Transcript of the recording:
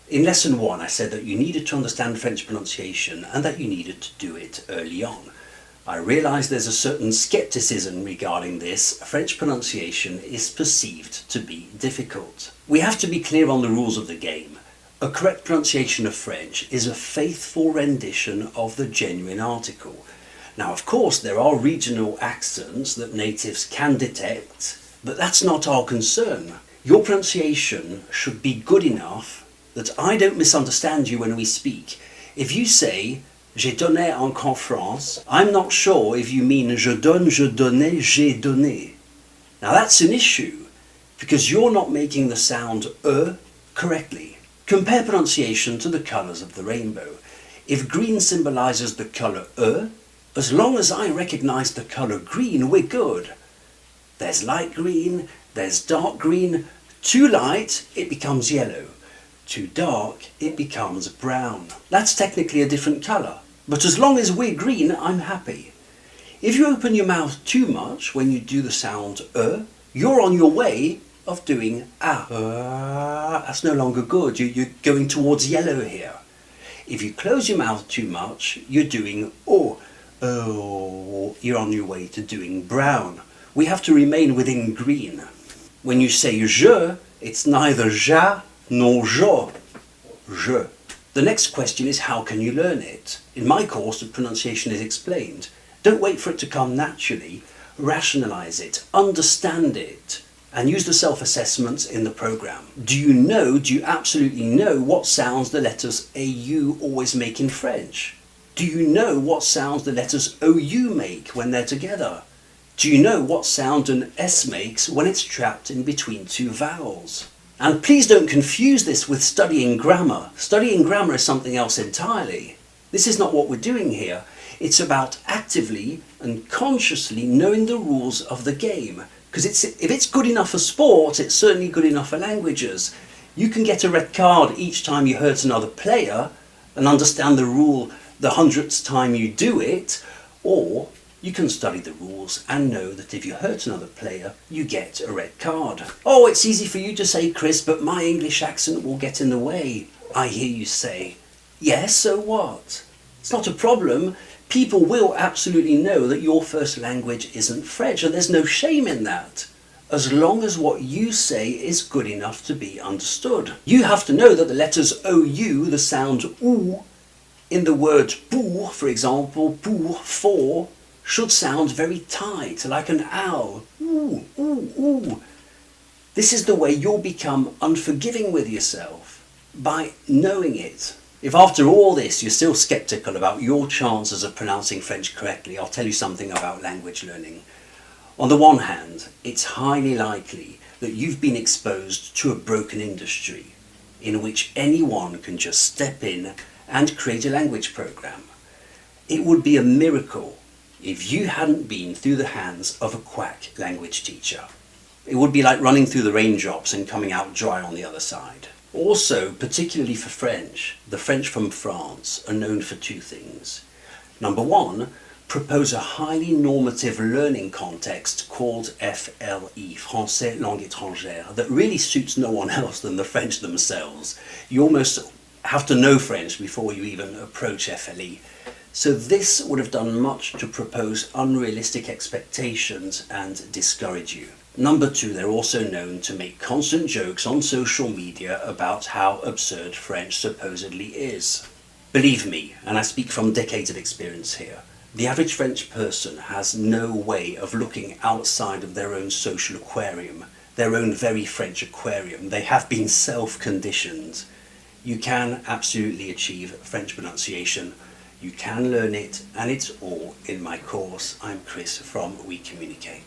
In lesson 1 I said that you needed to understand French pronunciation and that you needed to do it early on. I realise there's a certain scepticism regarding this. French pronunciation is perceived to be difficult. We have to be clear on the rules of the game. A correct pronunciation of French is a faithful rendition of the genuine article. Now, of course, there are regional accents that natives can detect, but that's not our concern. Your pronunciation should be good enough that I don't misunderstand you when we speak. If you say, j'ai donné en conférence, I'm not sure if you mean je donne, je donnais, j'ai donné. Now that's an issue, because you're not making the sound correctly. Compare pronunciation to the colours of the rainbow. If green symbolises the colour as long as I recognise the colour green, we're good. There's light green, there's dark green. Too light, it becomes yellow. Too dark, it becomes brown. That's technically a different colour, but as long as we're green, I'm happy. If you open your mouth too much when you do the sound you're on your way of doing that's no longer good. You're going towards yellow here. If you close your mouth too much, you're doing you're on your way to doing brown. We have to remain within green. When you say je, it's neither ja nor je. Je. The next question is, how can you learn it? In my course, the pronunciation is explained. Don't wait for it to come naturally. Rationalize it, understand it, and use the self-assessments in the program. Do you absolutely know what sounds the letters AU always make in French? Do you know what sounds the letters OU make when they're together? Do you know what sound an S makes when it's trapped in between two vowels? And please don't confuse this with studying grammar. Studying grammar is something else entirely. This is not what we're doing here. It's about actively and consciously knowing the rules of the game. Because if it's good enough for sport, it's certainly good enough for languages. You can get a red card each time you hurt another player and understand the rule the 100th time you do it, or you can study the rules and know that if you hurt another player, you get a red card. Oh, it's easy for you to say, Chris, but my English accent will get in the way. I hear you say. Yes, so what? It's not a problem. People will absolutely know that your first language isn't French, and there's no shame in that, as long as what you say is good enough to be understood. You have to know that the letters OU, the sound OU, in the word pour, for example, pour, for, should sound very tight, like an owl. Ooh, ooh, ooh. This is the way you'll become unforgiving with yourself, by knowing it. If after all this you're still sceptical about your chances of pronouncing French correctly, I'll tell you something about language learning. On the one hand, it's highly likely that you've been exposed to a broken industry in which anyone can just step in and create a language program. It would be a miracle if you hadn't been through the hands of a quack language teacher. It would be like running through the raindrops and coming out dry on the other side. Also, particularly for French, the French from France are known for two things. Number one, propose a highly normative learning context called FLE, Français Langue Étrangère, that really suits no one else than the French themselves. You almost have to know French before you even approach FLE. So this would have done much to propose unrealistic expectations and discourage you. Number two, they're also known to make constant jokes on social media about how absurd French supposedly is. Believe me, and I speak from decades of experience here, the average French person has no way of looking outside of their own social aquarium, their own very French aquarium. They have been self-conditioned. You can absolutely achieve French pronunciation. You can learn it, and it's all in my course. I'm Chris from We Communicate.